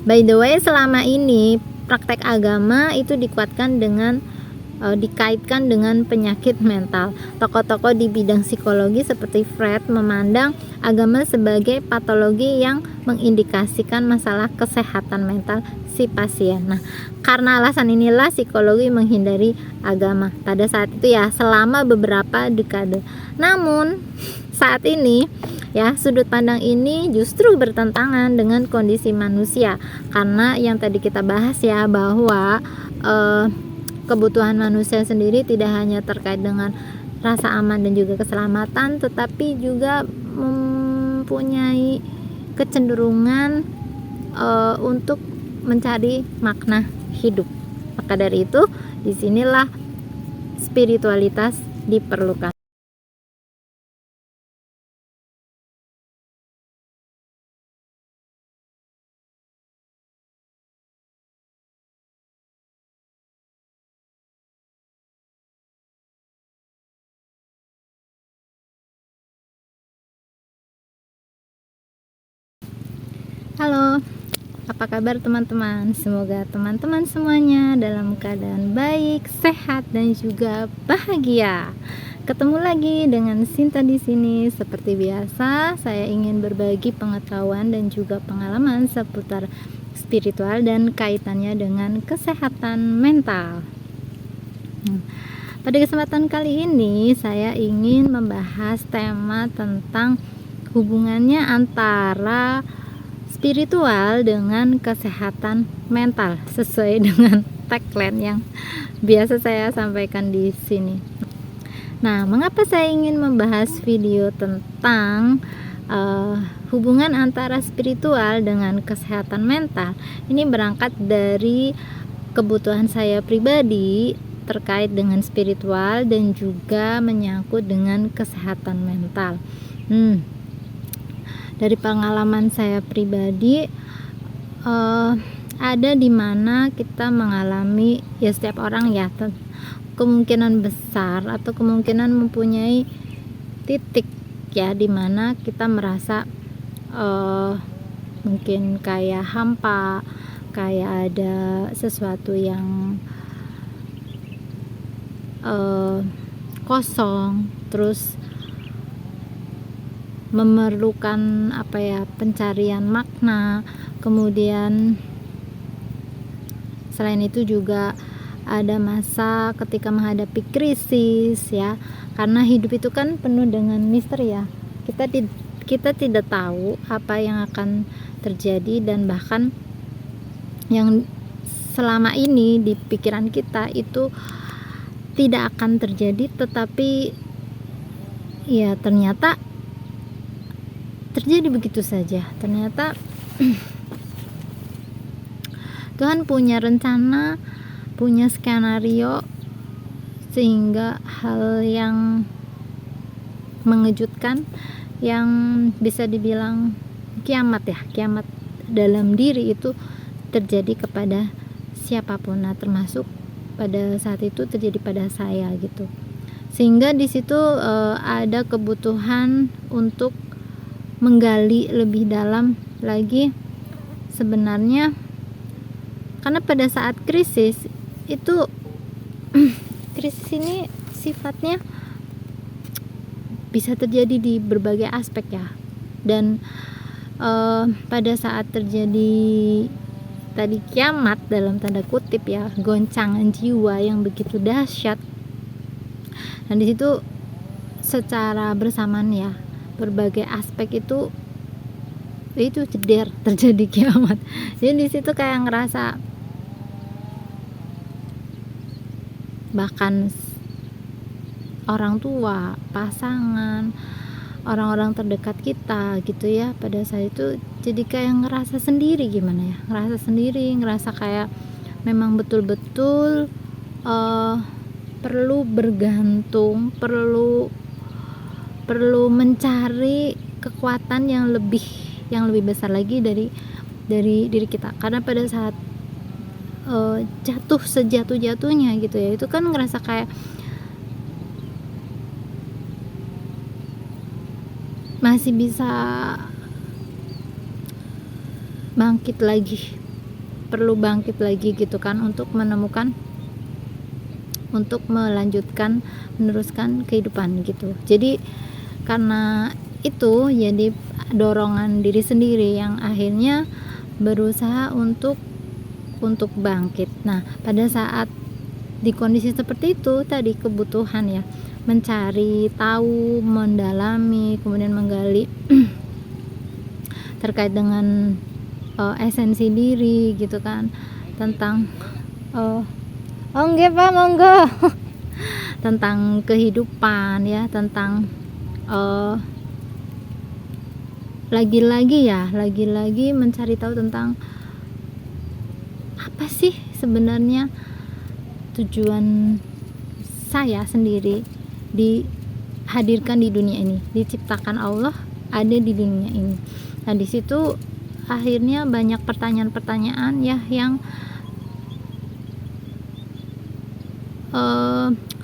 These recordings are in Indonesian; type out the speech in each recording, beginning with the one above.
By the way, selama ini praktek agama itu dikaitkan dengan penyakit mental. Tokoh-tokoh di bidang psikologi seperti Freud memandang agama sebagai patologi yang mengindikasikan masalah kesehatan mental si pasien. Nah, karena alasan inilah psikologi menghindari agama pada saat itu ya, selama beberapa dekade. Namun saat ini ya, sudut pandang ini justru bertentangan dengan kondisi manusia, karena yang tadi kita bahas ya, bahwa kebutuhan manusia sendiri tidak hanya terkait dengan rasa aman dan juga keselamatan, tetapi juga mempunyai kecenderungan untuk mencari makna hidup. Maka dari itu, disinilah spiritualitas diperlukan. Halo, apa kabar teman-teman? Semoga teman-teman semuanya dalam keadaan baik, sehat, dan juga bahagia. Ketemu lagi dengan Sinta di sini. Seperti biasa, saya ingin berbagi pengetahuan dan juga pengalaman seputar spiritual dan kaitannya dengan kesehatan mental. Pada kesempatan kali ini, saya ingin membahas tema tentang hubungannya antara spiritual dengan kesehatan mental, sesuai dengan tagline yang biasa saya sampaikan di sini. Nah, mengapa saya ingin membahas video tentang hubungan antara spiritual dengan kesehatan mental? Ini berangkat dari kebutuhan saya pribadi terkait dengan spiritual dan juga menyangkut dengan kesehatan mental. Dari pengalaman saya pribadi, ada di mana kita mengalami, ya setiap orang ya, kemungkinan besar atau kemungkinan mempunyai titik ya di mana kita merasa mungkin kayak hampa, kayak ada sesuatu yang kosong, terus memerlukan pencarian makna. Kemudian selain itu juga ada masa ketika menghadapi krisis ya, karena hidup itu kan penuh dengan misteri ya. Kita tidak tahu apa yang akan terjadi, dan bahkan yang selama ini di pikiran kita itu tidak akan terjadi, tetapi ya ternyata terjadi begitu saja. Ternyata Tuhan punya rencana, punya skenario, sehingga hal yang mengejutkan, yang bisa dibilang kiamat dalam diri itu terjadi kepada siapapun. Nah, termasuk pada saat itu terjadi pada saya gitu. Sehingga di situ ada kebutuhan untuk menggali lebih dalam lagi sebenarnya, karena pada saat krisis itu krisis ini sifatnya bisa terjadi di berbagai aspek ya, dan pada saat terjadi tadi kiamat dalam tanda kutip ya, goncangan jiwa yang begitu dahsyat, dan di situ secara bersamaan ya berbagai aspek itu jeder terjadi kiamat. Jadi di situ kayak ngerasa bahkan orang tua, pasangan, orang-orang terdekat kita gitu ya, pada saat itu jadi kayak ngerasa sendiri, ngerasa kayak memang betul-betul perlu bergantung, perlu mencari kekuatan yang lebih besar lagi dari diri kita. Karena pada saat jatuh sejatuh-jatuhnya gitu ya, itu kan ngerasa kayak masih bisa bangkit lagi perlu bangkit lagi gitu kan untuk meneruskan kehidupan gitu. Jadi karena itu jadi dorongan diri sendiri yang akhirnya berusaha untuk bangkit. Nah, pada saat di kondisi seperti itu tadi, kebutuhan ya, mencari tahu, mendalami, kemudian menggali terkait dengan esensi diri gitu kan, tentang enggak Pak, monggo tentang kehidupan ya, tentang lagi-lagi mencari tahu tentang apa sih sebenarnya tujuan saya sendiri dihadirkan di dunia ini, diciptakan Allah ada di dunia ini. Nah, di situ akhirnya banyak pertanyaan-pertanyaan ya yang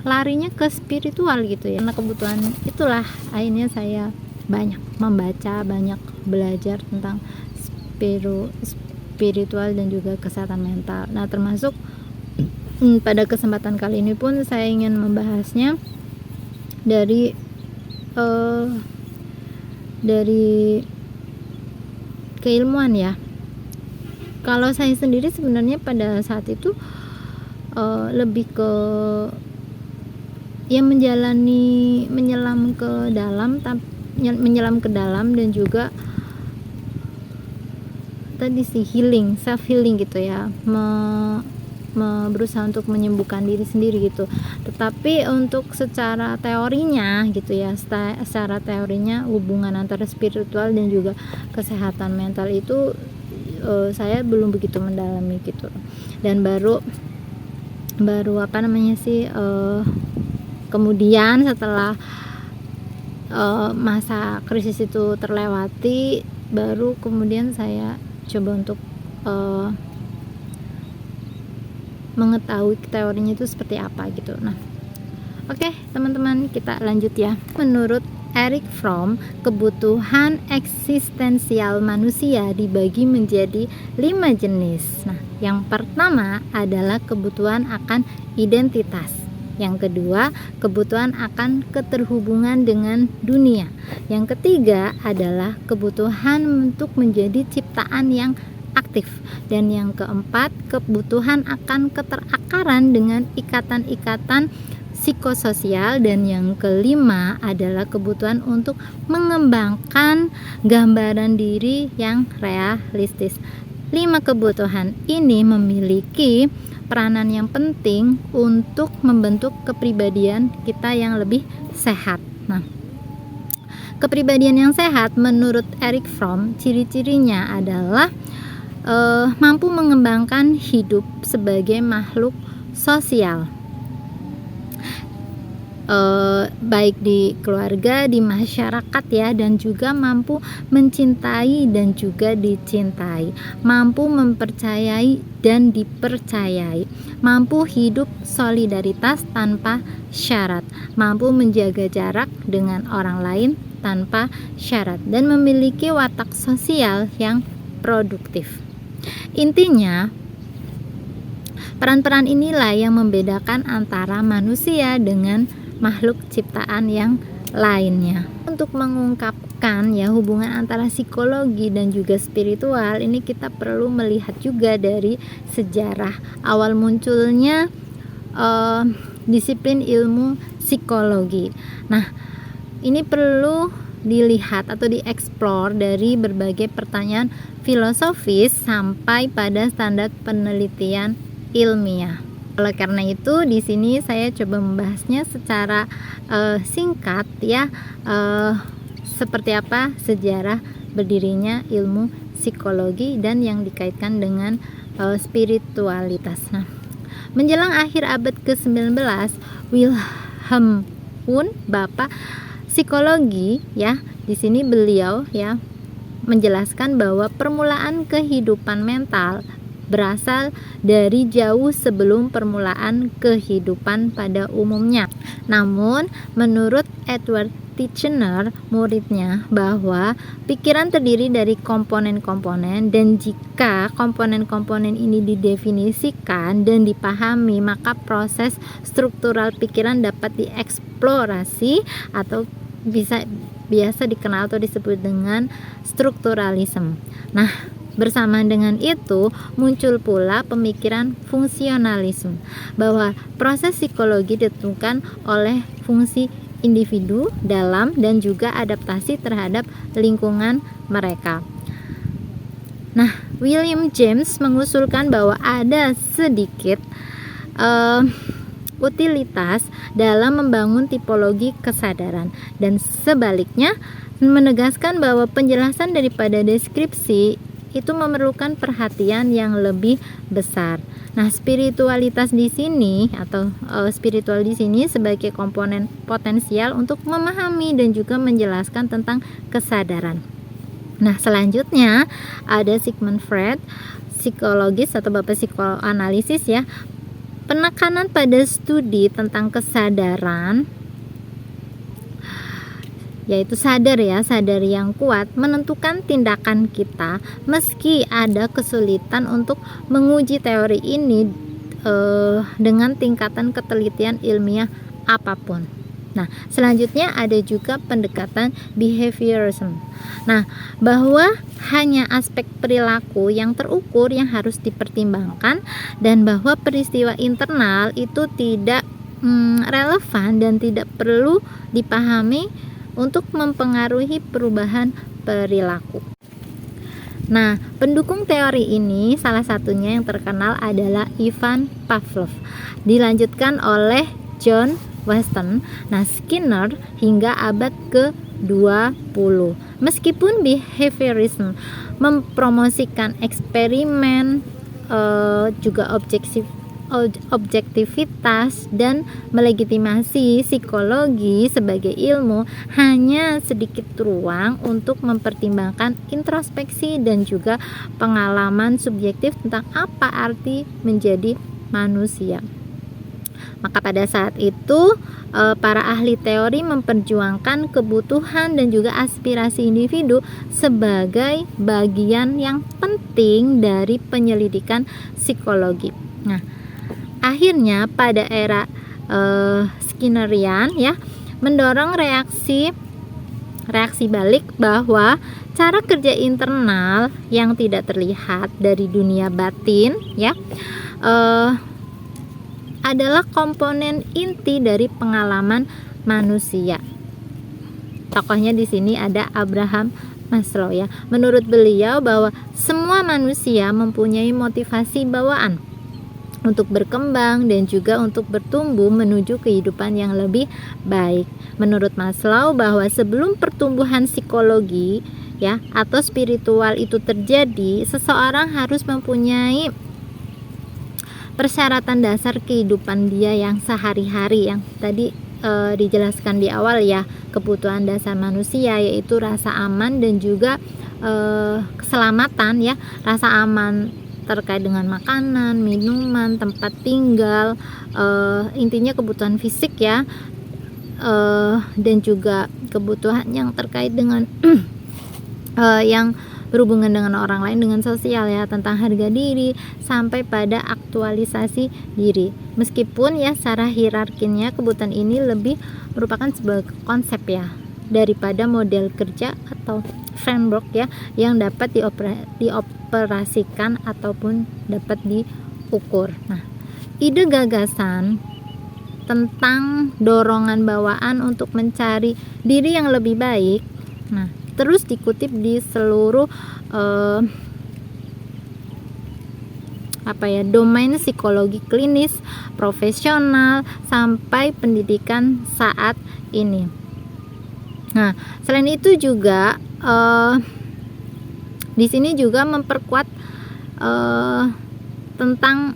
larinya ke spiritual gitu ya. Karena kebutuhan itulah akhirnya saya banyak membaca, banyak belajar tentang spiritual dan juga kesehatan mental. Nah, termasuk pada kesempatan kali ini pun saya ingin membahasnya dari keilmuan ya. Kalau saya sendiri sebenarnya pada saat itu lebih ke ya menyelam ke dalam dan juga tadi sih self healing gitu ya, berusaha untuk menyembuhkan diri sendiri gitu. Tetapi untuk secara teorinya gitu ya, secara teorinya hubungan antara spiritual dan juga kesehatan mental itu saya belum begitu mendalami gitu. Dan baru kemudian setelah masa krisis itu terlewati, baru kemudian saya coba untuk mengetahui teorinya itu seperti apa gitu. Nah, oke, teman-teman, kita lanjut ya. Menurut Erich Fromm, kebutuhan eksistensial manusia dibagi menjadi 5 jenis. Nah, yang pertama adalah kebutuhan akan identitas. Yang kedua, kebutuhan akan keterhubungan dengan dunia. Yang ketiga adalah kebutuhan untuk menjadi ciptaan yang aktif. Dan yang keempat, kebutuhan akan keterakaran dengan ikatan-ikatan psikososial. Dan yang kelima adalah kebutuhan untuk mengembangkan gambaran diri yang realistis. 5 kebutuhan ini memiliki peranan yang penting untuk membentuk kepribadian kita yang lebih sehat. Nah, kepribadian yang sehat menurut Erich Fromm, ciri-cirinya adalah mampu mengembangkan hidup sebagai makhluk sosial, baik di keluarga, di masyarakat ya, dan juga mampu mencintai dan juga dicintai, mampu mempercayai dan dipercayai, mampu hidup solidaritas tanpa syarat, mampu menjaga jarak dengan orang lain tanpa syarat, dan memiliki watak sosial yang produktif. Intinya, peran-peran inilah yang membedakan antara manusia dengan makhluk ciptaan yang lainnya. Untuk mengungkapkan ya hubungan antara psikologi dan juga spiritual, ini kita perlu melihat juga dari sejarah awal munculnya disiplin ilmu psikologi. Nah, ini perlu dilihat atau dieksplor dari berbagai pertanyaan filosofis sampai pada standar penelitian ilmiah. Oleh karena itu, di sini saya coba membahasnya secara singkat ya, seperti apa sejarah berdirinya ilmu psikologi dan yang dikaitkan dengan spiritualitas. Nah, menjelang akhir abad ke-19, Wilhelm Wundt, bapak psikologi ya, di sini beliau ya menjelaskan bahwa permulaan kehidupan mental berasal dari jauh sebelum permulaan kehidupan pada umumnya. Namun, menurut Edward Titchener, muridnya, bahwa pikiran terdiri dari komponen-komponen, dan jika komponen-komponen ini didefinisikan dan dipahami, maka proses struktural pikiran dapat dieksplorasi atau biasa dikenal atau disebut dengan strukturalisme. Nah, bersamaan dengan itu muncul pula pemikiran fungsionalisme, bahwa proses psikologi ditentukan oleh fungsi individu dalam dan juga adaptasi terhadap lingkungan mereka. Nah, William James mengusulkan bahwa ada sedikit utilitas dalam membangun tipologi kesadaran, dan sebaliknya menegaskan bahwa penjelasan daripada deskripsi itu memerlukan perhatian yang lebih besar. Nah, spiritualitas di sini atau spiritual di sini sebagai komponen potensial untuk memahami dan juga menjelaskan tentang kesadaran. Nah, selanjutnya ada Sigmund Freud, psikologis atau bapak psikoanalisis ya. Penekanan pada studi tentang kesadaran, yaitu sadar yang kuat menentukan tindakan kita meski ada kesulitan untuk menguji teori ini dengan tingkatan ketelitian ilmiah apapun. Nah, selanjutnya ada juga pendekatan behaviorism. Nah, bahwa hanya aspek perilaku yang terukur yang harus dipertimbangkan, dan bahwa peristiwa internal itu tidak relevan dan tidak perlu dipahami untuk mempengaruhi perubahan perilaku. Nah, pendukung teori ini salah satunya yang terkenal adalah Ivan Pavlov, dilanjutkan oleh John Weston, Skinner hingga abad ke-20. Meskipun behaviorism mempromosikan eksperimen, juga objektivitas dan melegitimasi psikologi sebagai ilmu, hanya sedikit ruang untuk mempertimbangkan introspeksi dan juga pengalaman subjektif tentang apa arti menjadi manusia. Maka pada saat itu para ahli teori memperjuangkan kebutuhan dan juga aspirasi individu sebagai bagian yang penting dari penyelidikan psikologi. Nah, akhirnya pada era Skinnerian mendorong reaksi balik bahwa cara kerja internal yang tidak terlihat dari dunia batin adalah komponen inti dari pengalaman manusia. Tokohnya di sini ada Abraham Maslow Menurut beliau bahwa semua manusia mempunyai motivasi bawaan untuk berkembang dan juga untuk bertumbuh menuju kehidupan yang lebih baik. Menurut Maslow bahwa sebelum pertumbuhan psikologi atau spiritual itu terjadi, seseorang harus mempunyai persyaratan dasar kehidupan dia yang sehari-hari, yang tadi dijelaskan di awal kebutuhan dasar manusia, yaitu rasa aman dan juga keselamatan rasa aman terkait dengan makanan, minuman, tempat tinggal, intinya kebutuhan fisik dan juga kebutuhan yang terkait dengan yang berhubungan dengan orang lain, dengan sosial tentang harga diri sampai pada aktualisasi diri. Meskipun secara hierarkinya kebutuhan ini lebih merupakan sebuah konsep daripada model kerja atau framework yang dapat dioperasikan ataupun dapat diukur. Nah, ide gagasan tentang dorongan bawaan untuk mencari diri yang lebih baik terus dikutip di seluruh domain psikologi klinis, profesional sampai pendidikan saat ini. Nah, selain itu juga di sini juga memperkuat tentang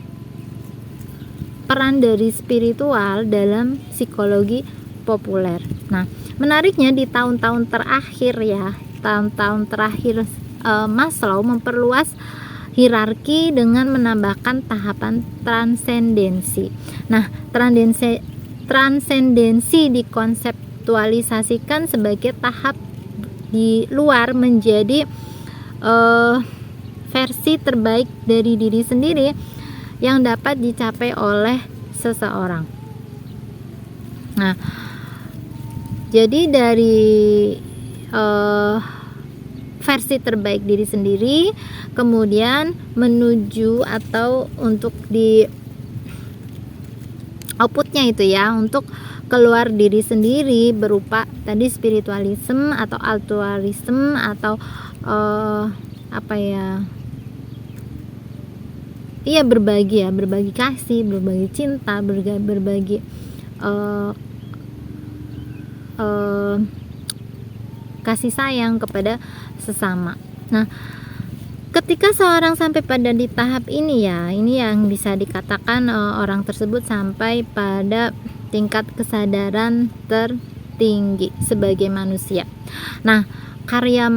peran dari spiritual dalam psikologi populer. Nah, menariknya di tahun-tahun terakhir Maslow memperluas hierarki dengan menambahkan tahapan transendensi. Nah, transendensi di konsep spiritualisasikan sebagai tahap di luar menjadi versi terbaik dari diri sendiri yang dapat dicapai oleh seseorang. Nah, jadi dari versi terbaik diri sendiri, kemudian menuju atau untuk di outputnya itu ya, untuk keluar diri sendiri berupa tadi spiritualisme atau altruisme atau berbagi kasih, berbagi cinta, berbagi kasih sayang kepada sesama. Nah, ketika seorang sampai pada di tahap ini ya, ini yang bisa dikatakan orang tersebut sampai pada tingkat kesadaran tertinggi sebagai manusia. Nah, karya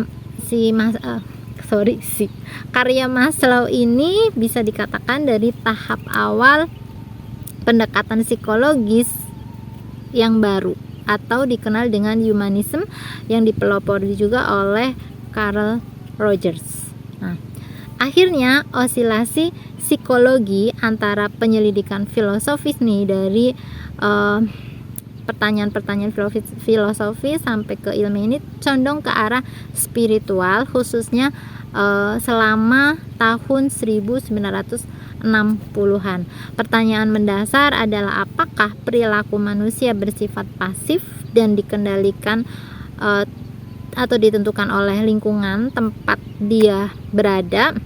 Maslow ini bisa dikatakan dari tahap awal pendekatan psikologis yang baru atau dikenal dengan humanisme yang dipelopori juga oleh Carl Rogers. Nah, akhirnya osilasi psikologi antara penyelidikan filosofis nih dari pertanyaan-pertanyaan filosofi sampai ke ilmu ini condong ke arah spiritual, khususnya selama tahun 1960-an. Pertanyaan mendasar adalah apakah perilaku manusia bersifat pasif dan dikendalikan atau ditentukan oleh lingkungan tempat dia berada,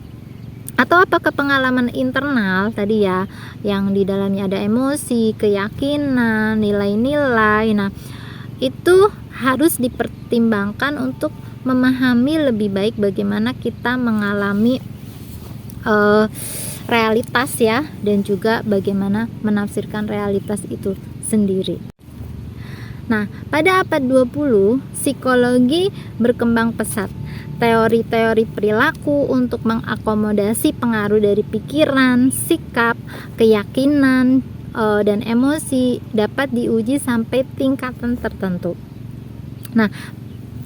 atau apakah pengalaman internal tadi ya, yang di dalamnya ada emosi, keyakinan, nilai-nilai. Nah, itu harus dipertimbangkan untuk memahami lebih baik bagaimana kita mengalami realitas ya, dan juga bagaimana menafsirkan realitas itu sendiri. Nah, pada abad 20 psikologi berkembang pesat. Teori-teori perilaku untuk mengakomodasi pengaruh dari pikiran, sikap, keyakinan, dan emosi dapat diuji sampai tingkatan tertentu. Nah,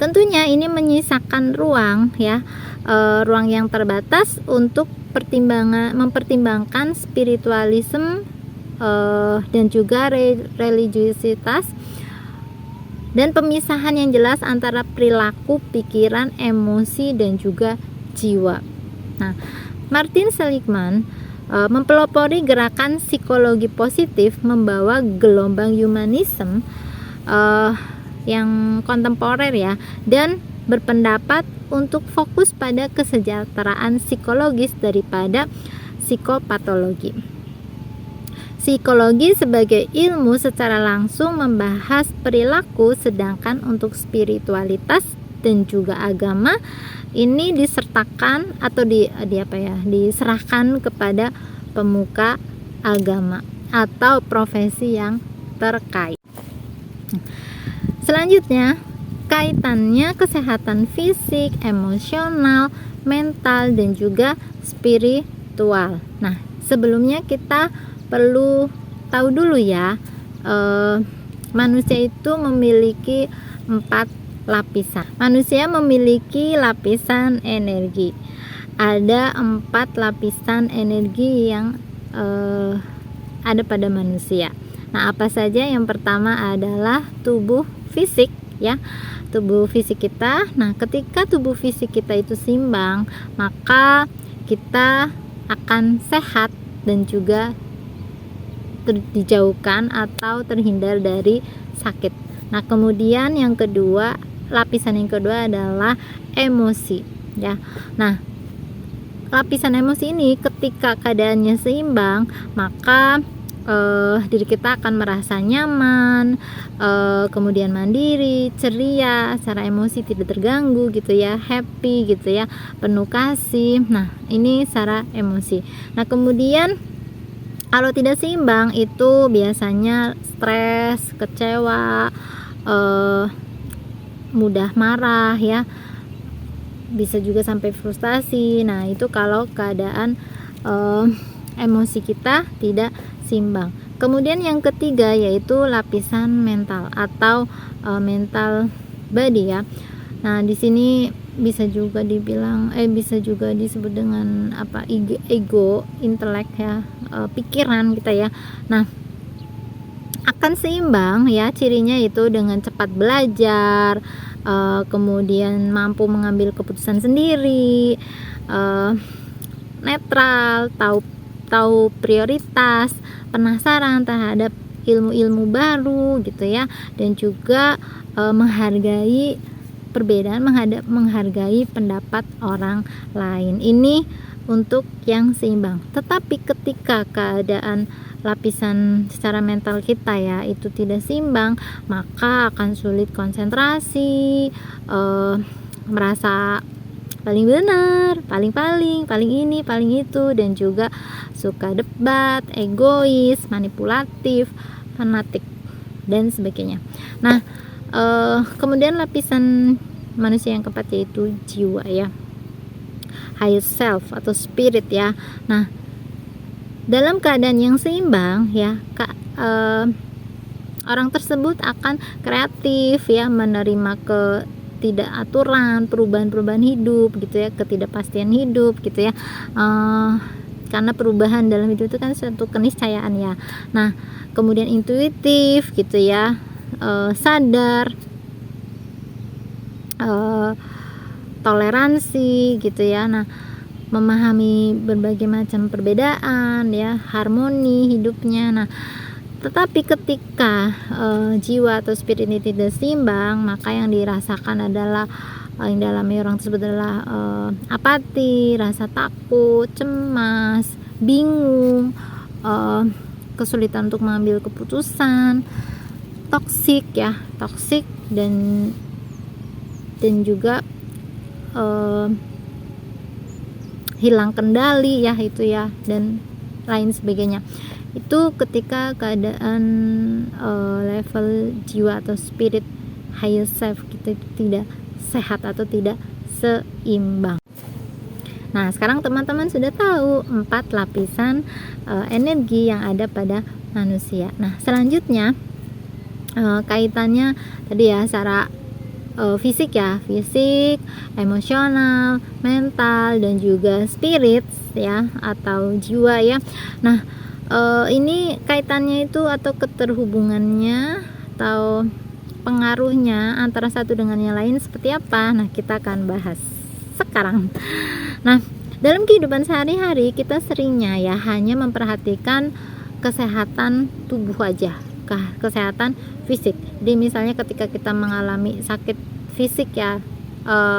tentunya ini menyisakan ruang ya, ruang yang terbatas untuk mempertimbangkan spiritualisme dan juga religiusitas, dan pemisahan yang jelas antara perilaku, pikiran, emosi, dan juga jiwa. Nah, Martin Seligman mempelopori gerakan psikologi positif membawa gelombang humanisme yang kontemporer ya, dan berpendapat untuk fokus pada kesejahteraan psikologis daripada psikopatologi. Psikologi sebagai ilmu secara langsung membahas perilaku, sedangkan untuk spiritualitas dan juga agama ini disertakan atau diserahkan kepada pemuka agama atau profesi yang terkait. Selanjutnya, kaitannya kesehatan fisik, emosional, mental, dan juga spiritual. Nah, sebelumnya kita perlu tahu dulu ya, manusia itu memiliki 4 lapisan. Manusia memiliki lapisan energi. Ada 4 lapisan energi yang ada pada manusia. Nah, apa saja? Yang pertama adalah tubuh fisik ya, tubuh fisik kita. Nah, ketika tubuh fisik kita itu seimbang, maka kita akan sehat dan juga dijauhkan atau terhindar dari sakit. Nah, kemudian yang kedua, lapisan yang kedua adalah emosi ya. Nah, lapisan emosi ini ketika keadaannya seimbang, maka diri kita akan merasa nyaman, kemudian mandiri, ceria, secara emosi tidak terganggu gitu ya, happy gitu ya, penuh kasih. Nah, ini secara emosi. Nah, kemudian kalau tidak seimbang itu biasanya stres, kecewa, mudah marah ya, bisa juga sampai frustasi. Nah, itu kalau keadaan emosi kita tidak seimbang. kemudian yang ketiga yaitu lapisan mental atau mental body ya. Nah, di sini bisa juga disebut dengan ego, intelek ya, pikiran kita ya. Nah, akan seimbang ya, cirinya itu dengan cepat belajar, kemudian mampu mengambil keputusan sendiri, netral, tahu prioritas, penasaran terhadap ilmu-ilmu baru gitu ya, dan juga menghargai perbedaan, menghargai pendapat orang lain. Ini untuk yang seimbang. Tetapi ketika keadaan lapisan secara mental kita ya itu tidak seimbang, maka akan sulit konsentrasi, merasa paling benar, paling ini, paling itu, dan juga suka debat, egois, manipulatif, fanatik, dan sebagainya. Nah, kemudian lapisan manusia yang keempat yaitu jiwa ya, higher self atau spirit ya. Nah, dalam keadaan yang seimbang ya, orang tersebut akan kreatif ya, menerima ketidakaturan, perubahan hidup gitu ya, ketidakpastian hidup gitu ya, karena perubahan dalam hidup itu kan suatu keniscayaan ya. Nah, kemudian intuitif gitu ya, sadar, toleransi gitu ya. Nah, memahami berbagai macam perbedaan ya, harmoni hidupnya. Nah, tetapi ketika jiwa atau spirit ini tidak seimbang, maka yang dirasakan adalah yang dalamnya orang tersebut adalah apati, rasa takut, cemas, bingung, kesulitan untuk mengambil keputusan, toksik dan juga hilang kendali ya, itu ya, dan lain sebagainya. Itu ketika keadaan level jiwa atau spirit higher self kita tidak sehat atau tidak seimbang. Nah, sekarang teman-teman sudah tahu 4 lapisan energi yang ada pada manusia. Nah, selanjutnya kaitannya tadi ya secara fisik ya, fisik, emosional, mental, dan juga spirit ya atau jiwa ya. Nah, ini kaitannya itu atau keterhubungannya atau pengaruhnya antara satu dengan yang lain seperti apa? Nah, kita akan bahas sekarang. Nah, dalam kehidupan sehari-hari kita seringnya ya hanya memperhatikan kesehatan tubuh aja, kesehatan fisik. Jadi misalnya ketika kita mengalami sakit fisik ya,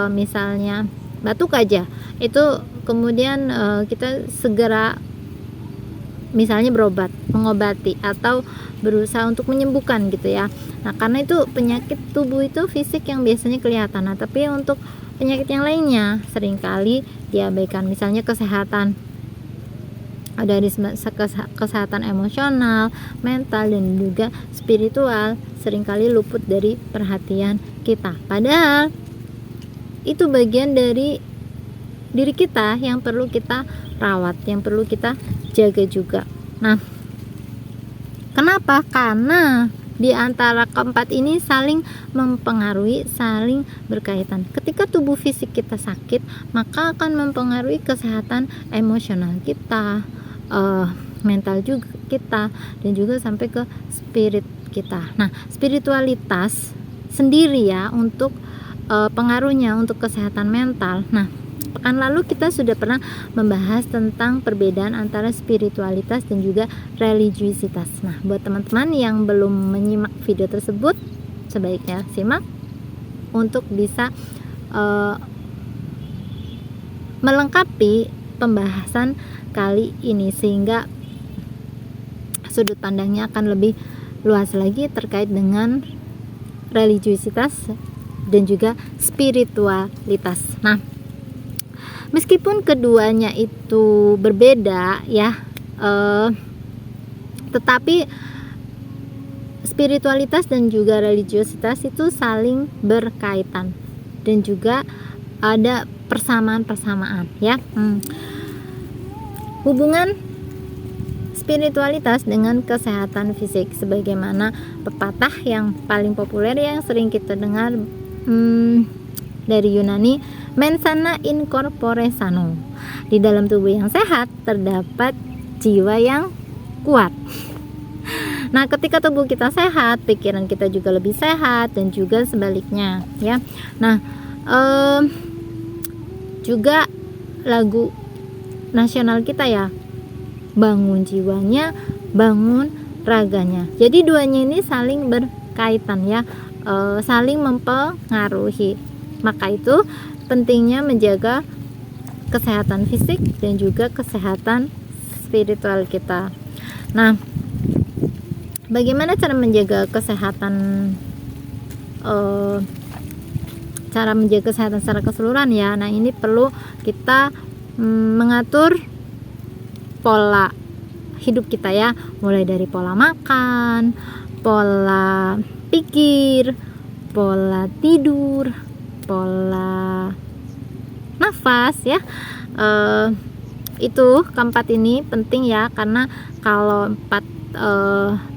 misalnya batuk aja, itu kemudian kita segera misalnya mengobati atau berusaha untuk menyembuhkan gitu ya. Nah, karena itu penyakit tubuh itu fisik yang biasanya kelihatan. Nah, tapi untuk penyakit yang lainnya seringkali diabaikan, misalnya kesehatan dari kesehatan emosional, mental, dan juga spiritual seringkali luput dari perhatian kita. Padahal itu bagian dari diri kita yang perlu kita rawat, yang perlu kita jaga juga. Nah, kenapa? Karena di antara keempat ini saling mempengaruhi, saling berkaitan. Ketika tubuh fisik kita sakit, maka akan mempengaruhi kesehatan emosional kita, mental juga kita, dan juga sampai ke spirit kita. Nah, spiritualitas sendiri ya untuk pengaruhnya untuk kesehatan mental. Nah, pekan lalu kita sudah pernah membahas tentang perbedaan antara spiritualitas dan juga religiusitas. Nah, buat teman-teman yang belum menyimak video tersebut, sebaiknya simak untuk bisa melengkapi pembahasan kali ini, sehingga sudut pandangnya akan lebih luas lagi terkait dengan religiusitas dan juga spiritualitas. Nah, meskipun keduanya itu berbeda ya, tetapi spiritualitas dan juga religiusitas itu saling berkaitan dan juga ada persamaan-persamaan ya. Hubungan spiritualitas dengan kesehatan fisik, sebagaimana pepatah yang paling populer yang sering kita dengar dari Yunani, mens sana in corpore sano. Di dalam tubuh yang sehat terdapat jiwa yang kuat. Nah, ketika tubuh kita sehat, pikiran kita juga lebih sehat, dan juga sebaliknya, ya. Nah, juga lagu nasional kita ya, bangun jiwanya, bangun raganya. Jadi duanya ini saling berkaitan ya, saling mempengaruhi. Maka itu pentingnya menjaga kesehatan fisik dan juga kesehatan spiritual kita. Nah, bagaimana cara menjaga kesehatan secara keseluruhan ya. Nah, ini perlu kita mengatur pola hidup kita ya, mulai dari pola makan, pola pikir, pola tidur, pola nafas ya. Itu keempat ini penting ya, karena kalau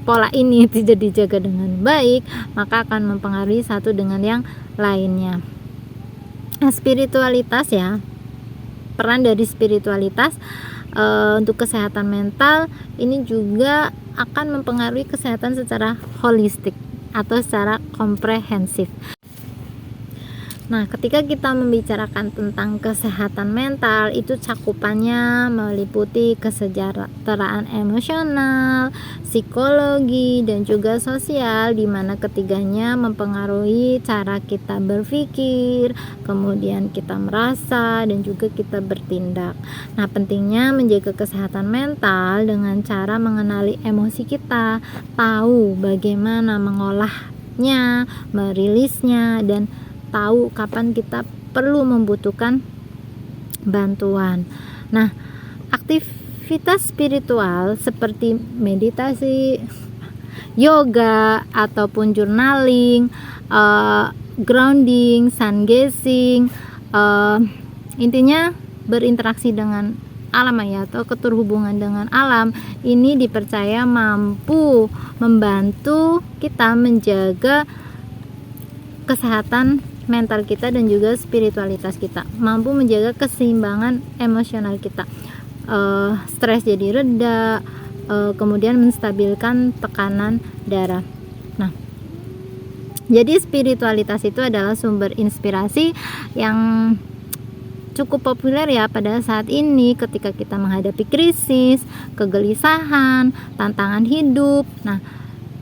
pola ini tidak dijaga dengan baik, maka akan mempengaruhi satu dengan yang lainnya. Spiritualitas ya, peran dari spiritualitas untuk kesehatan mental ini juga akan mempengaruhi kesehatan secara holistik atau secara komprehensif. Nah, ketika kita membicarakan tentang kesehatan mental, itu cakupannya meliputi kesejahteraan emosional, psikologi, dan juga sosial, di mana ketiganya mempengaruhi cara kita berpikir, kemudian kita merasa, dan juga kita bertindak. Nah, pentingnya menjaga kesehatan mental dengan cara mengenali emosi kita, tahu bagaimana mengolahnya, merilisnya, dan tahu kapan kita perlu membutuhkan bantuan. Nah, aktivitas spiritual seperti meditasi, yoga, ataupun journaling, grounding, sun gazing, intinya berinteraksi dengan alam ya, atau keterhubungan dengan alam, ini dipercaya mampu membantu kita menjaga kesehatan mental kita dan juga spiritualitas kita, mampu menjaga keseimbangan emosional kita, stres jadi reda, kemudian menstabilkan tekanan darah. Nah, jadi spiritualitas itu adalah sumber inspirasi yang cukup populer ya pada saat ini ketika kita menghadapi krisis, kegelisahan, tantangan hidup. Nah,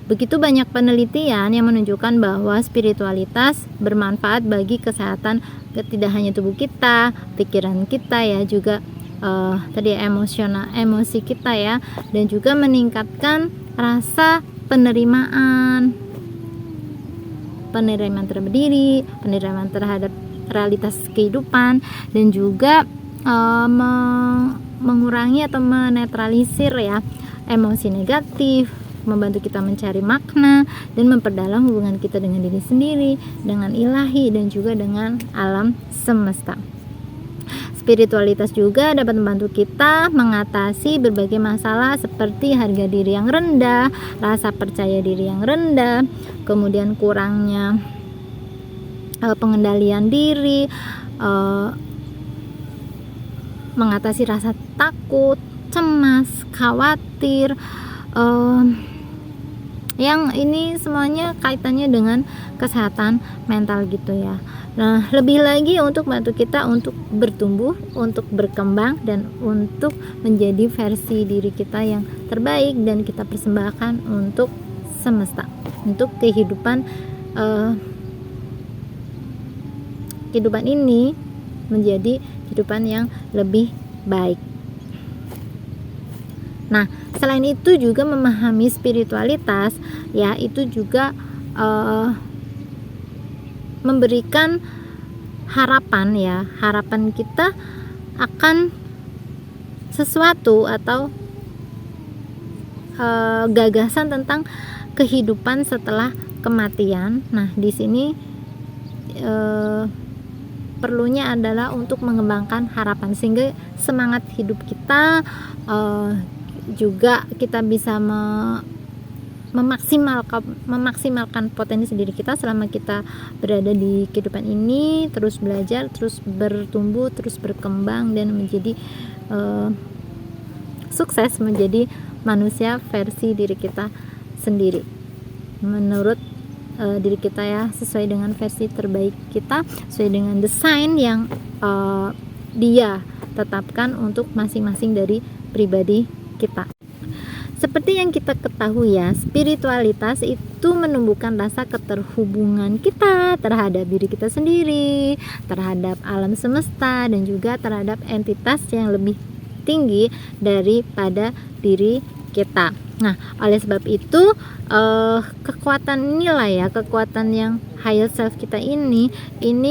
begitu banyak penelitian yang menunjukkan bahwa spiritualitas bermanfaat bagi kesehatan tidak hanya tubuh kita, pikiran kita ya, juga tadi emosi kita ya, dan juga meningkatkan rasa penerimaan terhadap diri, penerimaan terhadap realitas kehidupan, dan juga mengurangi atau menetralisir ya emosi negatif, membantu kita mencari makna dan memperdalam hubungan kita dengan diri sendiri, dengan ilahi, dan juga dengan alam semesta. Spiritualitas juga dapat membantu kita mengatasi berbagai masalah seperti harga diri yang rendah, rasa percaya diri yang rendah, kemudian kurangnya pengendalian diri, mengatasi rasa takut, cemas, khawatir, yang ini semuanya kaitannya dengan kesehatan mental gitu ya. Nah, lebih lagi untuk membantu kita untuk bertumbuh, untuk berkembang, dan untuk menjadi versi diri kita yang terbaik, dan kita persembahkan untuk semesta, untuk kehidupan ini menjadi kehidupan yang lebih baik. Nah, selain itu juga memahami spiritualitas ya, itu juga memberikan harapan ya, harapan kita akan sesuatu atau gagasan tentang kehidupan setelah kematian. Nah, di sini perlunya adalah untuk mengembangkan harapan, sehingga semangat hidup kita juga kita bisa memaksimalkan potensi diri kita selama kita berada di kehidupan ini, terus belajar, terus bertumbuh, terus berkembang, dan menjadi sukses menjadi manusia versi diri kita sendiri menurut diri kita ya, sesuai dengan versi terbaik kita, sesuai dengan desain yang dia tetapkan untuk masing-masing dari pribadi kita. Seperti yang kita ketahui ya, spiritualitas itu menumbuhkan rasa keterhubungan kita terhadap diri kita sendiri, terhadap alam semesta, dan juga terhadap entitas yang lebih tinggi daripada diri kita. Nah, oleh sebab itu kekuatan inilah ya, kekuatan yang higher self kita ini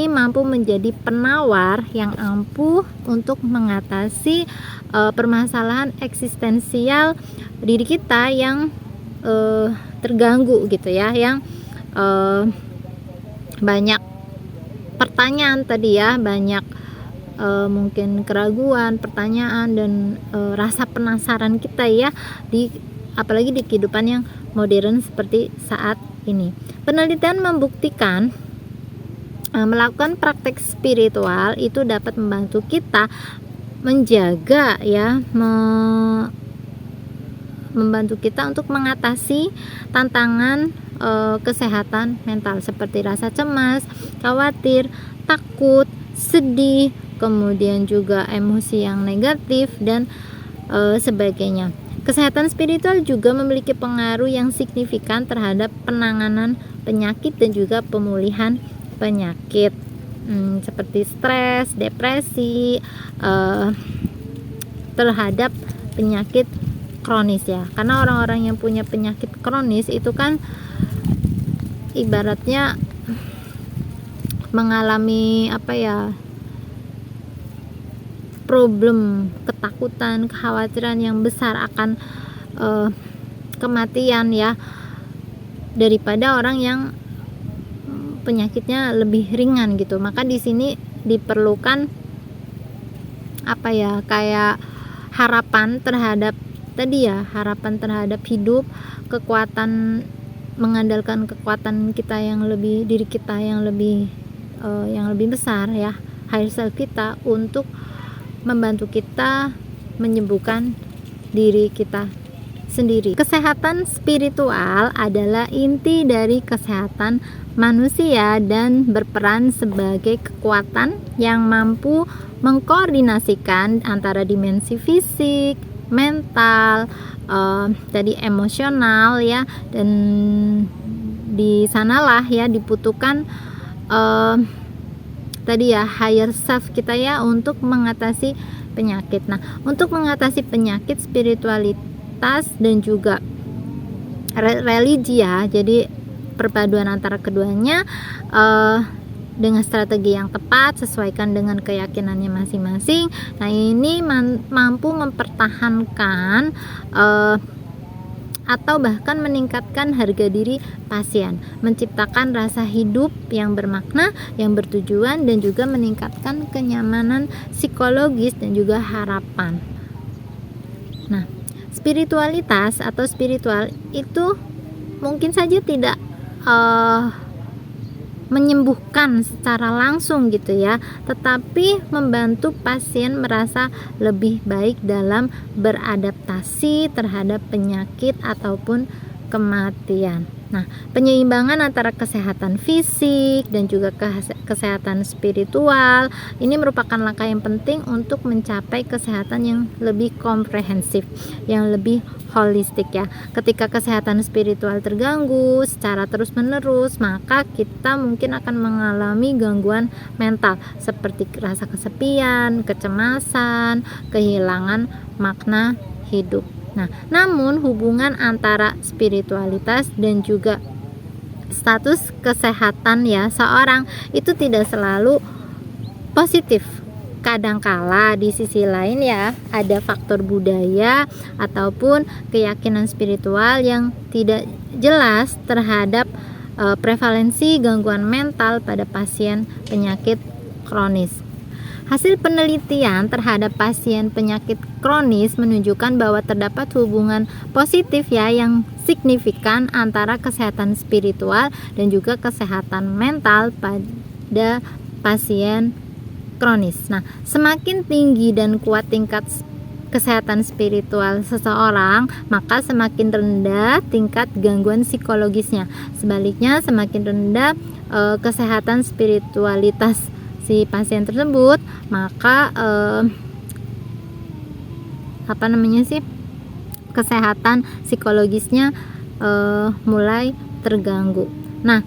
mampu menjadi penawar yang ampuh untuk mengatasi permasalahan eksistensial diri kita yang terganggu gitu ya, yang banyak pertanyaan tadi ya, banyak mungkin keraguan, pertanyaan, dan rasa penasaran kita ya, apalagi di kehidupan yang modern seperti saat ini. Penelitian membuktikan melakukan praktek spiritual itu dapat membantu kita menjaga ya, membantu kita untuk mengatasi tantangan kesehatan mental seperti rasa cemas, khawatir, takut, sedih, kemudian juga emosi yang negatif, dan sebagainya. Kesehatan spiritual juga memiliki pengaruh yang signifikan terhadap penanganan penyakit dan juga pemulihan penyakit seperti stres, depresi, terhadap penyakit kronis ya. Karena orang-orang yang punya penyakit kronis itu kan ibaratnya mengalami problem, ketakutan, kekhawatiran yang besar akan kematian ya, daripada orang yang penyakitnya lebih ringan gitu. Maka di sini diperlukan kayak harapan terhadap tadi ya, harapan terhadap hidup, kekuatan, mengandalkan kekuatan kita yang lebih, diri kita yang lebih besar ya, higher self kita, untuk membantu kita menyembuhkan diri kita sendiri. Kesehatan spiritual adalah inti dari kesehatan manusia dan berperan sebagai kekuatan yang mampu mengkoordinasikan antara dimensi fisik, mental, tadi emosional ya, dan di sanalah ya dibutuhkan tadi ya higher self kita ya untuk mengatasi penyakit. Nah, untuk mengatasi penyakit, spiritualitas dan juga religi ya, jadi perpaduan antara keduanya dengan strategi yang tepat, sesuaikan dengan keyakinannya masing-masing. Nah, ini mampu mempertahankan atau bahkan meningkatkan harga diri pasien, menciptakan rasa hidup yang bermakna, yang bertujuan, dan juga meningkatkan kenyamanan psikologis dan juga harapan. Nah, spiritualitas atau spiritual itu mungkin saja tidak menyembuhkan secara langsung gitu ya, tetapi membantu pasien merasa lebih baik dalam beradaptasi terhadap penyakit ataupun kematian. Nah, penyeimbangan antara kesehatan fisik dan juga kesehatan spiritual ini merupakan langkah yang penting untuk mencapai kesehatan yang lebih komprehensif, yang lebih holistik ya. Ketika kesehatan spiritual terganggu secara terus-menerus, maka kita mungkin akan mengalami gangguan mental seperti rasa kesepian, kecemasan, kehilangan makna hidup. Nah, namun hubungan antara spiritualitas dan juga status kesehatan ya seorang itu tidak selalu positif. Kadangkala di sisi lain ya ada faktor budaya ataupun keyakinan spiritual yang tidak jelas terhadap prevalensi gangguan mental pada pasien penyakit kronis. Hasil penelitian terhadap pasien penyakit kronis menunjukkan bahwa terdapat hubungan positif ya yang signifikan antara kesehatan spiritual dan juga kesehatan mental pada pasien kronis. Nah, semakin tinggi dan kuat tingkat kesehatan spiritual seseorang, maka semakin rendah tingkat gangguan psikologisnya. Sebaliknya, semakin rendah kesehatan spiritualitas si pasien tersebut, maka kesehatan psikologisnya mulai terganggu. Nah,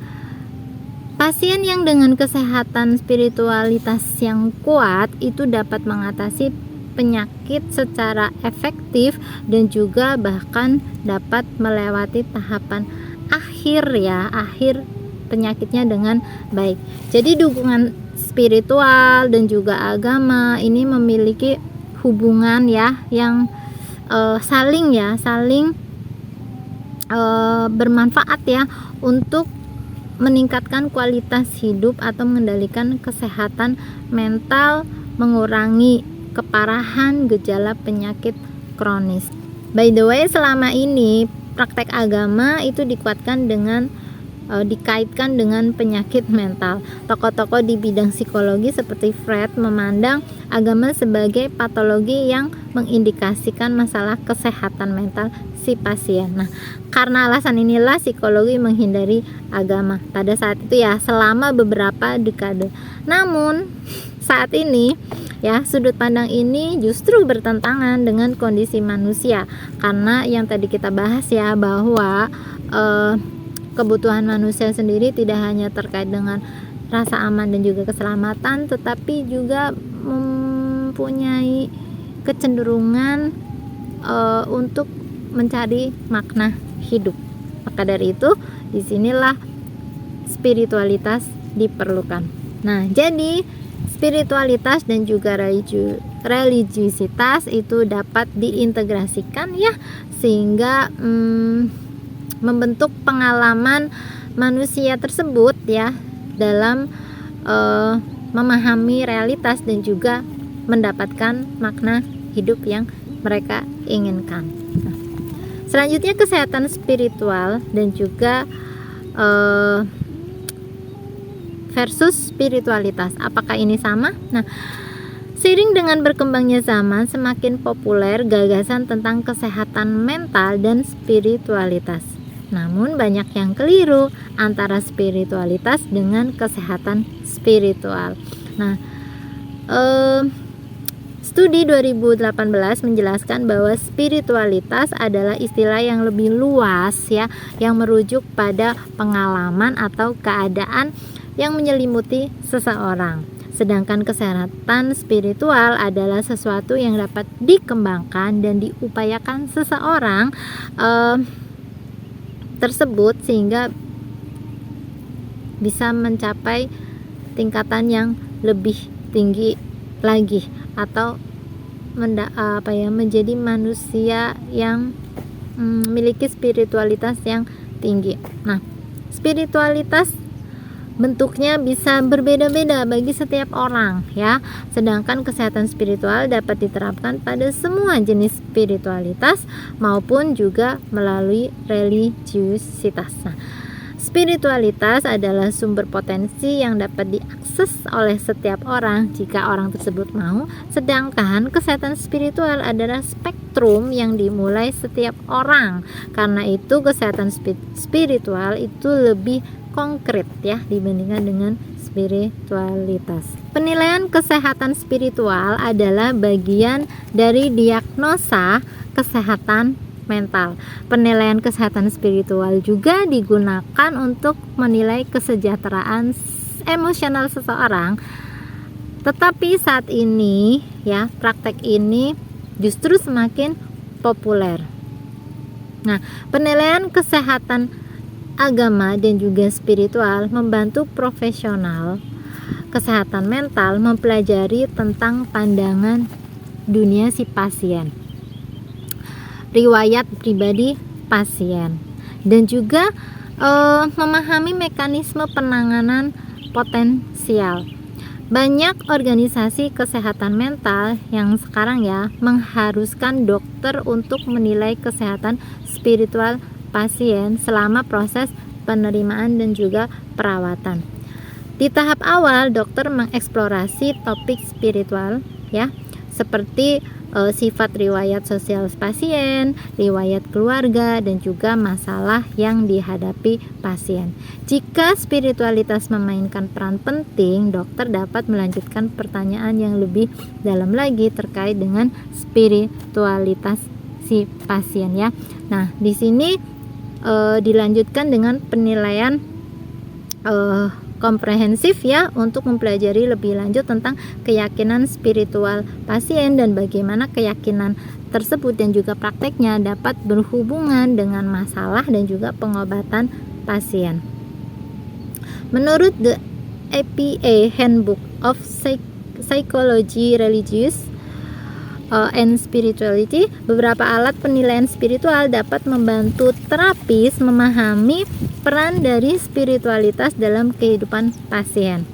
pasien yang dengan kesehatan spiritualitas yang kuat itu dapat mengatasi penyakit secara efektif dan juga bahkan dapat melewati tahapan akhir penyakitnya dengan baik. Jadi dukungan spiritual dan juga agama ini memiliki hubungan ya yang saling bermanfaat ya untuk meningkatkan kualitas hidup atau mengendalikan kesehatan mental, mengurangi keparahan gejala penyakit kronis. By the way, selama ini praktek agama itu dikaitkan dengan penyakit mental. Tokoh-tokoh di bidang psikologi seperti Freud memandang agama sebagai patologi yang mengindikasikan masalah kesehatan mental si pasien. Nah, karena alasan inilah psikologi menghindari agama pada saat itu ya, selama beberapa dekade. Namun saat ini ya, sudut pandang ini justru bertentangan dengan kondisi manusia, karena yang tadi kita bahas ya, bahwa kebutuhan manusia sendiri tidak hanya terkait dengan rasa aman dan juga keselamatan, tetapi juga mempunyai kecenderungan untuk mencari makna hidup. Maka dari itu, disinilah spiritualitas diperlukan. Nah, jadi spiritualitas dan juga religiusitas itu dapat diintegrasikan ya, sehingga membentuk pengalaman manusia tersebut ya dalam memahami realitas dan juga mendapatkan makna hidup yang mereka inginkan. Nah, selanjutnya kesehatan spiritual dan juga versus spiritualitas. Apakah ini sama? Nah, seiring dengan berkembangnya zaman, semakin populer gagasan tentang kesehatan mental dan spiritualitas. Namun banyak yang keliru antara spiritualitas dengan kesehatan spiritual. Nah, studi 2018 menjelaskan bahwa spiritualitas adalah istilah yang lebih luas ya, yang merujuk pada pengalaman atau keadaan yang menyelimuti seseorang. Sedangkan kesehatan spiritual adalah sesuatu yang dapat dikembangkan dan diupayakan seseorang tersebut sehingga bisa mencapai tingkatan yang lebih tinggi lagi, atau menjadi manusia yang memiliki spiritualitas yang tinggi. Nah, spiritualitas bentuknya bisa berbeda-beda bagi setiap orang ya. Sedangkan kesehatan spiritual dapat diterapkan pada semua jenis spiritualitas maupun juga melalui religiusitas. Nah, spiritualitas adalah sumber potensi yang dapat diakses oleh setiap orang jika orang tersebut mau, sedangkan kesehatan spiritual adalah spektrum yang dimulai setiap orang. Karena itu kesehatan spiritual itu lebih konkret ya dibandingkan dengan spiritualitas. Penilaian kesehatan spiritual adalah bagian dari diagnosa kesehatan mental. Penilaian kesehatan spiritual juga digunakan untuk menilai kesejahteraan emosional seseorang. Tetapi saat ini ya, praktek ini justru semakin populer. Nah, penilaian kesehatan agama dan juga spiritual membantu profesional kesehatan mental mempelajari tentang pandangan dunia si pasien, riwayat pribadi pasien, dan juga memahami mekanisme penanganan potensial. banyak organisasi kesehatan mental yang sekarang ya mengharuskan dokter untuk menilai kesehatan spiritual pasien selama proses penerimaan dan juga perawatan. Di tahap awal, dokter mengeksplorasi topik spiritual ya, seperti sifat riwayat sosial pasien, riwayat keluarga, dan juga masalah yang dihadapi pasien. Jika spiritualitas memainkan peran penting, dokter dapat melanjutkan pertanyaan yang lebih dalam lagi terkait dengan spiritualitas si pasien ya. Nah, di sini dilanjutkan dengan penilaian komprehensif ya, untuk mempelajari lebih lanjut tentang keyakinan spiritual pasien dan bagaimana keyakinan tersebut dan juga prakteknya dapat berhubungan dengan masalah dan juga pengobatan pasien. Menurut The APA Handbook of Psychology, Religious and Spirituality, beberapa alat penilaian spiritual dapat membantu terapis memahami peran dari spiritualitas dalam kehidupan pasien.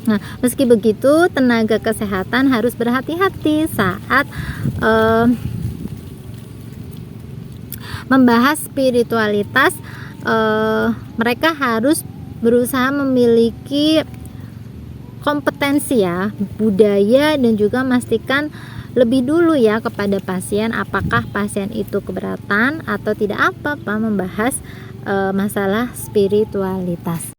Nah, meski begitu, tenaga kesehatan harus berhati-hati saat membahas spiritualitas. Mereka harus berusaha memiliki kompetensi ya, budaya, dan juga memastikan lebih dulu ya kepada pasien apakah pasien itu keberatan atau tidak apa-apa membahas masalah spiritualitas.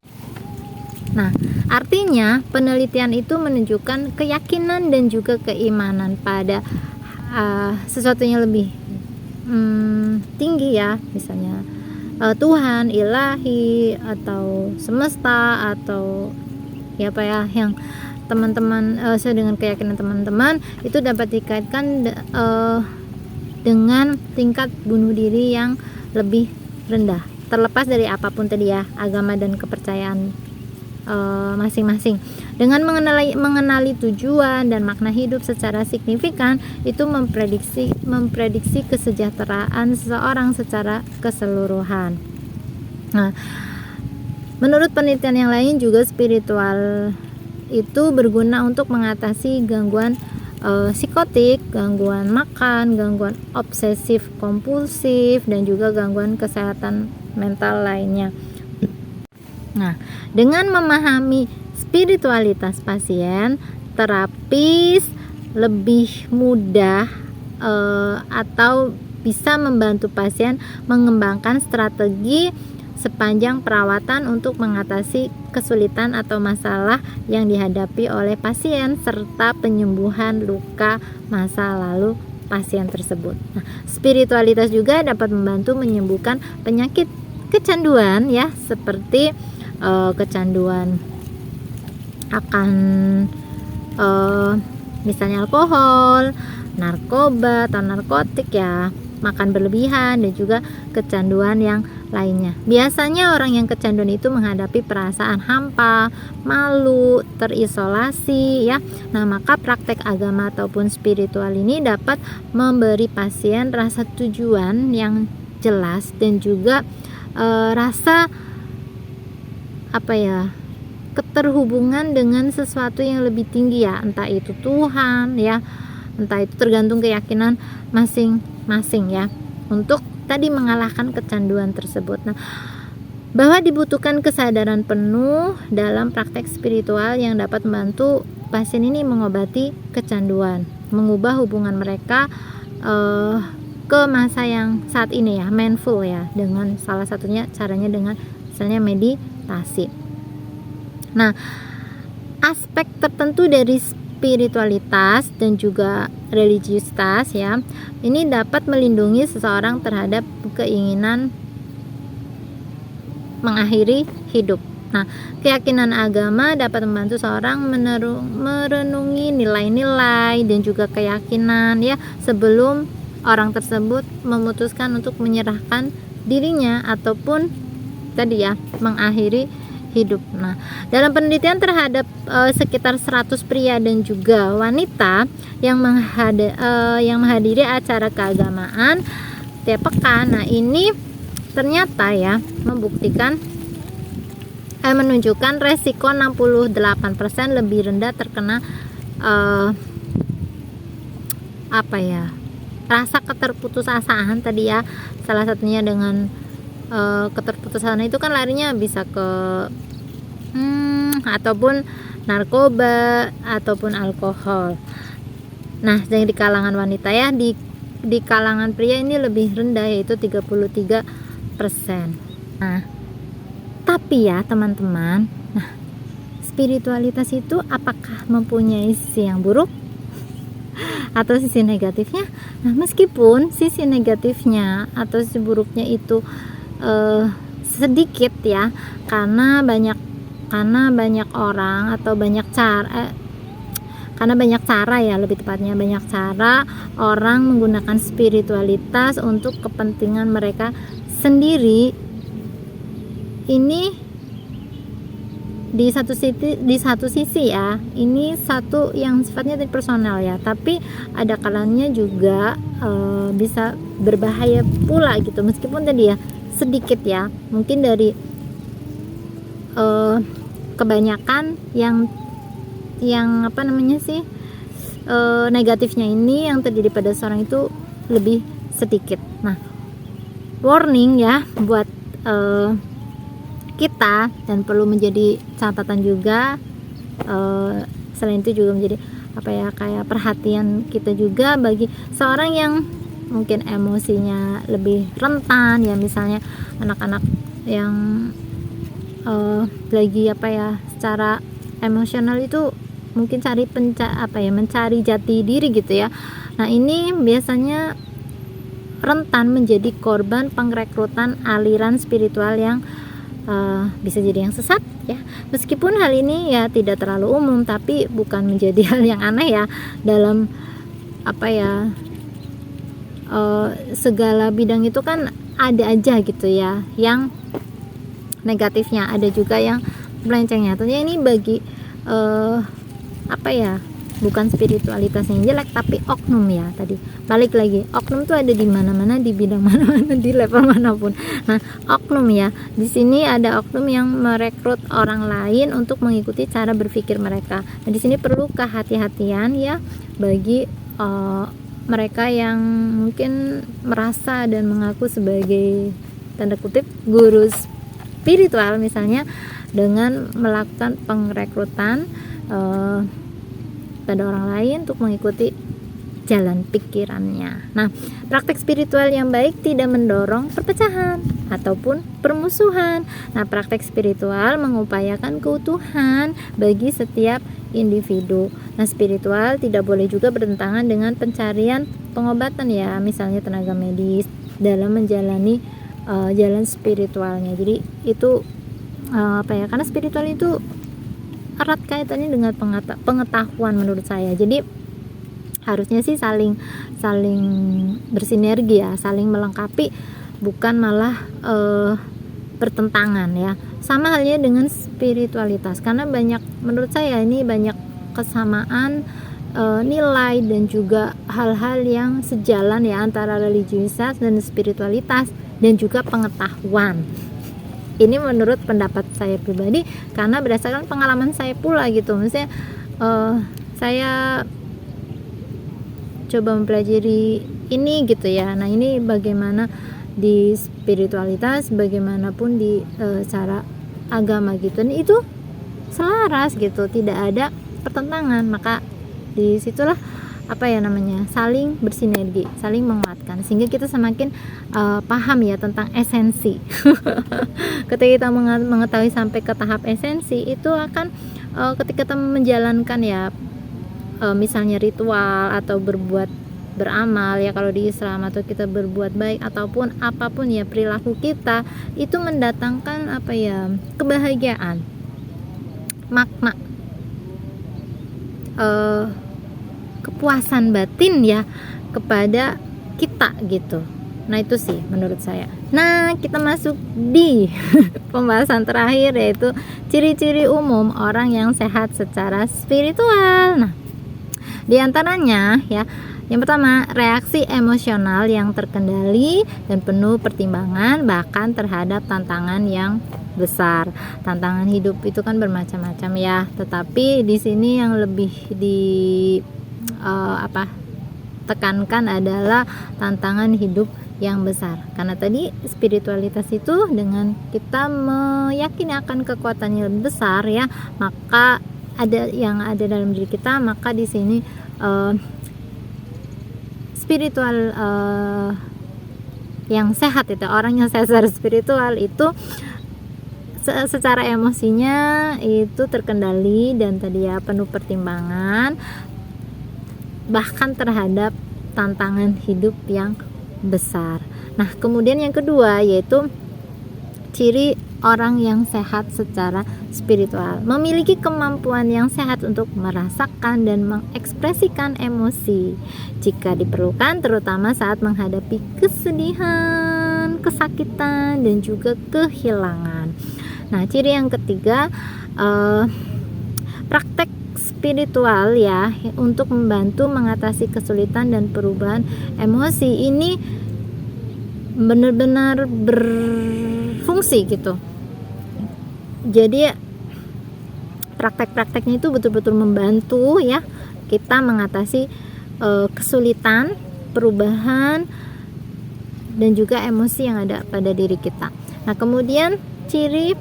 Nah, artinya penelitian itu menunjukkan keyakinan dan juga keimanan pada sesuatu yang lebih tinggi ya, misalnya Tuhan, ilahi, atau semesta, atau ya apa ya yang teman-teman sesuai dengan keyakinan teman-teman itu dapat dikaitkan dengan tingkat bunuh diri yang lebih rendah, terlepas dari apapun tadi ya agama dan kepercayaan masing-masing. Dengan mengenali tujuan dan makna hidup secara signifikan, itu memprediksi kesejahteraan seseorang secara keseluruhan. Nah, menurut penelitian yang lain juga spiritual itu berguna untuk mengatasi gangguan psikotik, gangguan makan, gangguan obsesif kompulsif, dan juga gangguan kesehatan mental lainnya. Nah, dengan memahami spiritualitas pasien, terapis lebih mudah atau bisa membantu pasien mengembangkan strategi sepanjang perawatan untuk mengatasi kesulitan atau masalah yang dihadapi oleh pasien serta penyembuhan luka masa lalu pasien tersebut. Nah, spiritualitas juga dapat membantu menyembuhkan penyakit kecanduan ya, seperti kecanduan akan misalnya alkohol, narkoba atau narkotik ya, makan berlebihan, dan juga kecanduan yang lainnya. Biasanya orang yang kecanduan itu menghadapi perasaan hampa, malu, terisolasi ya. Nah, maka praktek agama ataupun spiritual ini dapat memberi pasien rasa tujuan yang jelas dan juga rasa keterhubungan dengan sesuatu yang lebih tinggi ya, entah itu Tuhan ya, entah itu tergantung keyakinan masing-masing ya, untuk tadi mengalahkan kecanduan tersebut. Nah, bahwa dibutuhkan kesadaran penuh dalam praktek spiritual yang dapat membantu pasien ini mengobati kecanduan, mengubah hubungan mereka ke masa yang saat ini ya, mindful ya, dengan salah satunya caranya dengan misalnya meditasi. Nah, aspek tertentu dari spiritualitas dan juga religiusitas ya, ini dapat melindungi seseorang terhadap keinginan mengakhiri hidup. Nah, keyakinan agama dapat membantu seorang merenungi nilai-nilai dan juga keyakinan ya sebelum orang tersebut memutuskan untuk menyerahkan dirinya ataupun tadi ya mengakhiri hidup. Nah, dalam penelitian terhadap sekitar 100 pria dan juga wanita yang menghadiri acara keagamaan tiap pekan. Nah, ini ternyata ya membuktikan menunjukkan resiko 68% lebih rendah terkena rasa keterputusasaan tadi ya. Salah satunya dengan keterputusasaan itu kan larinya bisa ke ataupun narkoba ataupun alkohol. Nah, yang di kalangan wanita ya, di kalangan pria ini lebih rendah, yaitu 33%. Nah, tapi ya teman-teman, nah, spiritualitas itu apakah mempunyai sisi yang buruk atau sisi negatifnya? Nah, meskipun sisi negatifnya atau sisi buruknya itu sedikit ya, karena banyak orang atau banyak cara ya, lebih tepatnya banyak cara orang menggunakan spiritualitas untuk kepentingan mereka sendiri. Ini di satu sisi ya, ini satu yang sifatnya personal ya, tapi ada kalanya juga bisa berbahaya pula gitu, meskipun tadi ya sedikit ya, mungkin dari kebanyakan yang negatifnya ini yang terjadi pada seorang itu lebih sedikit. Nah, warning ya buat kita, dan perlu menjadi catatan juga, selain itu juga menjadi kayak perhatian kita juga bagi seorang yang mungkin emosinya lebih rentan ya, misalnya anak-anak yang lagi secara emosional itu mungkin mencari jati diri gitu ya. Nah, ini biasanya rentan menjadi korban pengrekrutan aliran spiritual yang bisa jadi yang sesat ya. Meskipun hal ini ya tidak terlalu umum, tapi bukan menjadi hal yang aneh ya dalam segala bidang itu kan ada aja gitu ya yang negatifnya, ada juga yang melencengnya. Tentunya ini bagi bukan spiritualitas yang jelek, tapi oknum ya. Tadi balik lagi, oknum tuh ada di mana-mana, di bidang mana-mana, di level manapun. Nah, oknum ya, di sini ada oknum yang merekrut orang lain untuk mengikuti cara berpikir mereka. Nah, di sini perlu kehati-hatian ya bagi mereka yang mungkin merasa dan mengaku sebagai tanda kutip guru spiritual misalnya, dengan melakukan pengrekrutan pada orang lain untuk mengikuti jalan pikirannya. Nah, praktek spiritual yang baik tidak mendorong perpecahan ataupun permusuhan. Nah, praktek spiritual mengupayakan keutuhan bagi setiap individu. Nah, spiritual tidak boleh juga bertentangan dengan pencarian pengobatan ya, misalnya tenaga medis dalam menjalani jalan spiritualnya. Jadi itu karena spiritual itu erat kaitannya dengan pengetahuan menurut saya. Jadi harusnya sih saling bersinergi ya, saling melengkapi, bukan malah bertentangan ya. Sama halnya dengan spiritualitas, karena menurut saya ini banyak kesamaan nilai dan juga hal-hal yang sejalan ya antara religiusitas dan spiritualitas dan juga pengetahuan. Ini menurut pendapat saya pribadi, karena berdasarkan pengalaman saya pula gitu. Maksudnya saya coba mempelajari ini gitu ya. Nah, ini bagaimana di spiritualitas, bagaimanapun di cara agama gitu, dan itu selaras gitu, tidak ada pertentangan. Maka disitulah saling bersinergi, saling menguatkan, sehingga kita semakin paham ya tentang esensi. Ketika kita mengetahui sampai ke tahap esensi, itu akan ketika kita menjalankan ya misalnya ritual atau beramal ya kalau di Islam, atau kita berbuat baik ataupun apapun ya perilaku kita, itu mendatangkan kebahagiaan, makna, kepuasan batin ya kepada kita gitu. Nah, itu sih menurut saya. Nah, kita masuk di pembahasan terakhir, yaitu ciri-ciri umum orang yang sehat secara spiritual. Nah, di antaranya ya, Yang pertama, reaksi emosional yang terkendali dan penuh pertimbangan bahkan terhadap tantangan yang besar. Tantangan hidup itu kan bermacam-macam ya, tetapi di sini yang lebih tekankan adalah tantangan hidup yang besar. Karena tadi spiritualitas itu dengan kita meyakini akan kekuatan yang lebih besar ya, maka ada yang ada dalam diri kita, maka di sini spiritual yang sehat itu, orang yang sehat secara spiritual itu secara emosinya itu terkendali dan tadi ya penuh pertimbangan bahkan terhadap tantangan hidup yang besar. Nah, kemudian yang kedua yaitu ciri orang yang sehat secara spiritual, memiliki kemampuan yang sehat untuk merasakan dan mengekspresikan emosi jika diperlukan, terutama saat menghadapi kesedihan, kesakitan, dan juga kehilangan. Nah, ciri yang ketiga, praktek spiritual ya untuk membantu mengatasi kesulitan dan perubahan emosi ini benar-benar berfungsi gitu. Jadi praktek-prakteknya itu betul-betul membantu ya kita mengatasi kesulitan, perubahan dan juga emosi yang ada pada diri kita. Nah, kemudian ciri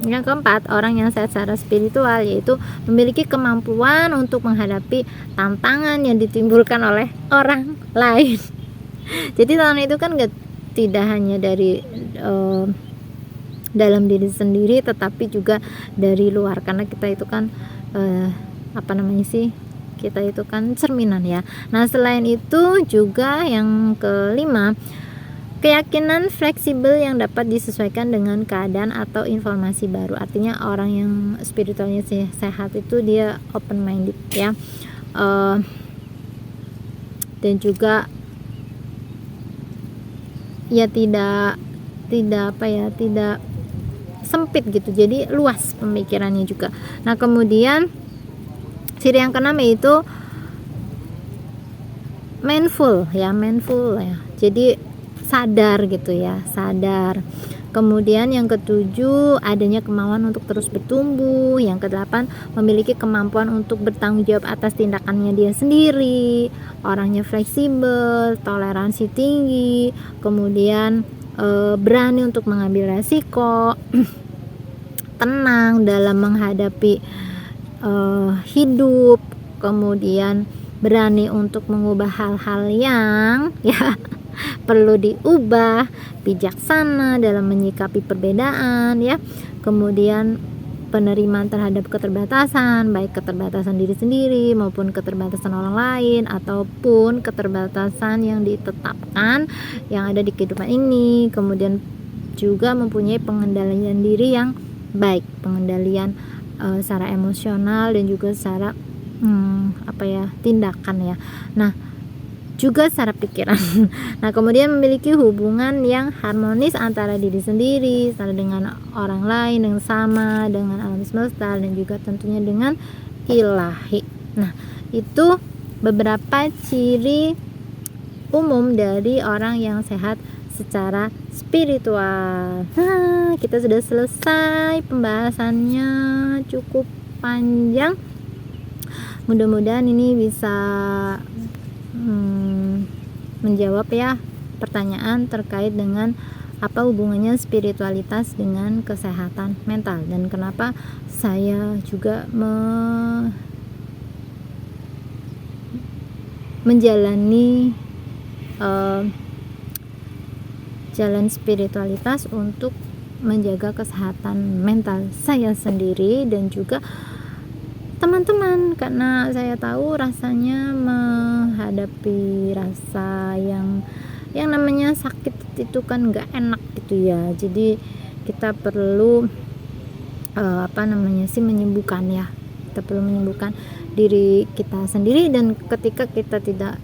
yang keempat, orang yang sehat secara spiritual yaitu memiliki kemampuan untuk menghadapi tantangan yang ditimbulkan oleh orang lain. Jadi tantangan itu kan tidak hanya dari dalam diri sendiri, tetapi juga dari luar, karena kita itu kan kita itu kan cerminan ya. Nah, selain itu juga yang kelima, keyakinan fleksibel yang dapat disesuaikan dengan keadaan atau informasi baru. Artinya orang yang spiritualnya sehat itu dia open minded ya, dan juga ya tidak sempit gitu, jadi luas pemikirannya juga. Nah, kemudian ciri yang keenam yaitu mindful ya, jadi sadar gitu ya, sadar. Kemudian yang ketujuh, adanya kemauan untuk terus bertumbuh. Yang kedelapan, memiliki kemampuan untuk bertanggung jawab atas tindakannya dia sendiri. Orangnya fleksibel, toleransi tinggi, kemudian berani untuk mengambil resiko, tenang dalam menghadapi hidup, kemudian berani untuk mengubah hal-hal yang ya perlu diubah, bijaksana dalam menyikapi perbedaan ya, kemudian penerimaan terhadap keterbatasan, baik keterbatasan diri sendiri maupun keterbatasan orang lain ataupun keterbatasan yang ditetapkan yang ada di kehidupan ini. Kemudian juga mempunyai pengendalian diri yang baik, pengendalian secara emosional dan juga secara tindakan ya. Nah, juga secara pikiran. Nah, kemudian memiliki hubungan yang harmonis antara diri sendiri, dengan orang lain, yang sama dengan alam semesta, dan juga tentunya dengan ilahi. Nah, itu beberapa ciri umum dari orang yang sehat secara spiritual. Nah, kita sudah selesai pembahasannya, cukup panjang. Mudah-mudahan ini bisa menjawab ya pertanyaan terkait dengan apa hubungannya spiritualitas dengan kesehatan mental dan kenapa saya juga menjalani jalan spiritualitas untuk menjaga kesehatan mental saya sendiri dan juga teman-teman, karena saya tahu rasanya menghadapi rasa yang namanya sakit itu kan gak enak gitu ya. Jadi kita perlu menyembuhkan ya, kita perlu menyembuhkan diri kita sendiri, dan ketika kita tidak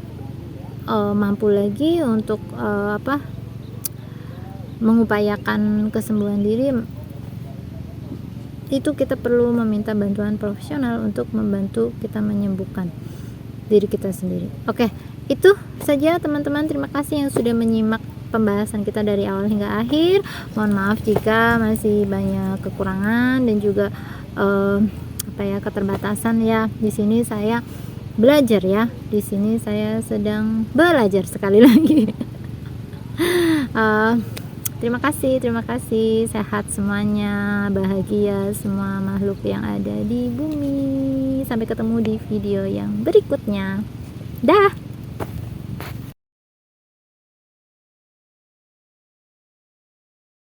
mampu lagi untuk mengupayakan kesembuhan diri, itu kita perlu meminta bantuan profesional untuk membantu kita menyembuhkan diri kita sendiri. Oke, Itu saja teman-teman, terima kasih yang sudah menyimak pembahasan kita dari awal hingga akhir. Mohon maaf jika masih banyak kekurangan dan juga keterbatasan ya. Di sini saya belajar ya. Di sini saya sedang belajar sekali lagi. Terima kasih, sehat semuanya, bahagia semua makhluk yang ada di bumi. Sampai ketemu di video yang berikutnya. Dah.